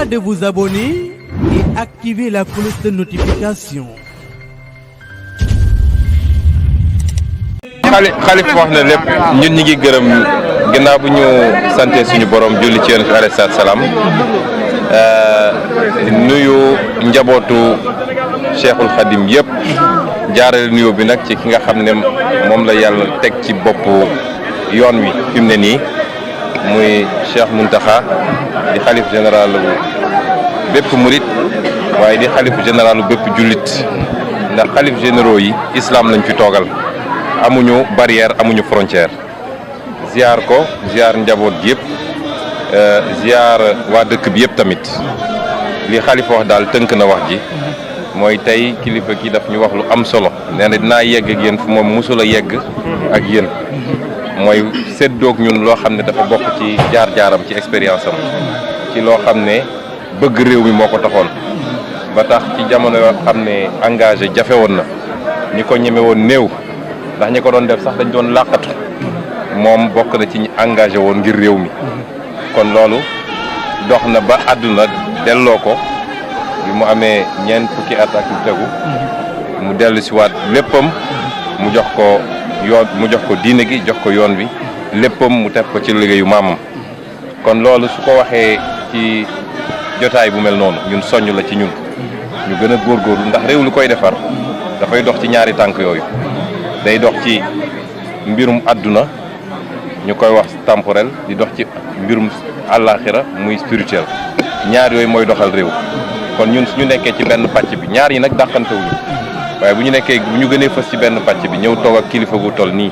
de vous abonner et activer la cloche de notification. xalif wax na lépp ñun ñi ngi gërëm ginnaaw bu ñu sante suñu borom julli ci yonent bi alayhi salaam nuyu njabootu Cheikhul Khadim yëpp jaarale nuyoo bi nag ci ki nga xam ne moom la yàlla teg ci boppu yoon wi fi mu ne nii muy Cheikh Mountakha di xalif général bépp murit waaye di xalif général bépp jullit ndax xalif généraux yi islam lañ fi toogal. amuñu barrière amuñu frontière ziar ko ziar njaboot gi yëpp ziar waa dëkk bi yëpp tamit li xalifa wax daal tënk na wax ji mooy tey kilifa ki daf ñu wax lu am solo nee na dinaa yegg ak yéen fu moom musul a yegg ak yéen mooy séddoog ñun loo xam ne dafa bokk ci jaar-jaaram ci expérience am ci loo xam ne bëgg réew mi moo ko taxoon ba tax ci jamono yoo xam ne engagé jafe woon na ñi ko ñeme woon néew ndax ñi ko doon def sax dañ doon làqatu moom bokk na ci ñi engagé woon ngir réew mi kon loolu dox na ba àdduna delloo ko bi mu amee ñeent fukki at ak yu tegu mu dellu si waat léppam mu jox ko yoon mu jox ko diine gi jox ko yoon wi léppam mu teg ko ci liggéeyu maamam kon loolu su ko waxee ci jotaay bu mel noonu ñun soññ la ci ñun ñu gën a góorgóorlu ndax réew lu koy defar dafay dox ci ñaari tànk yooyu day dox ci mbirum àdduna ñu koy wax temporel di dox ci mbirum àllaaxira muy spirituel ñaar yooyu mooy doxal réew kon ñun suñu nekkee ci benn pàcc bi ñaar yi nag dàqantewuñu waaye bu ñu gënee fës ci benn pàcc bi ñëw toog ak kilifa gu toll nii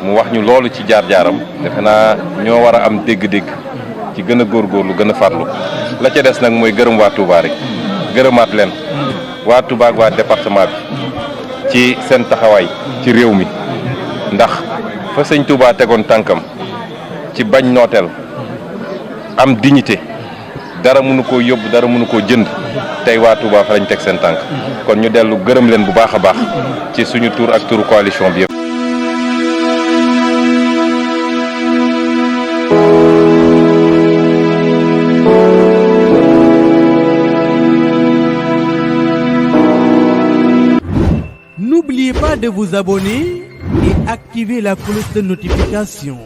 mu wax ñu loolu ci jaar-jaaram defe naa ñoo war a am dégg-dégg ci gën a góorgóorlu gën a farlu la ca des nag mooy gërëm waa Touba rek gërëmaat leen waa Touba ak waa département bi ci seen taxawaay ci réew mi ndax fa sëñ Touba tegoon tànkam ci bañ nooteel am dignité dara mënu koo yóbbu dara mënu koo jënd tey waa Touba fa lañ teg seen tànk kon ñu dellu gërëm leen bu baax a baax ci suñu tur ak turu coalition bi yëpp. N'oubliez pas de vous abonner et activer la cloche de notification.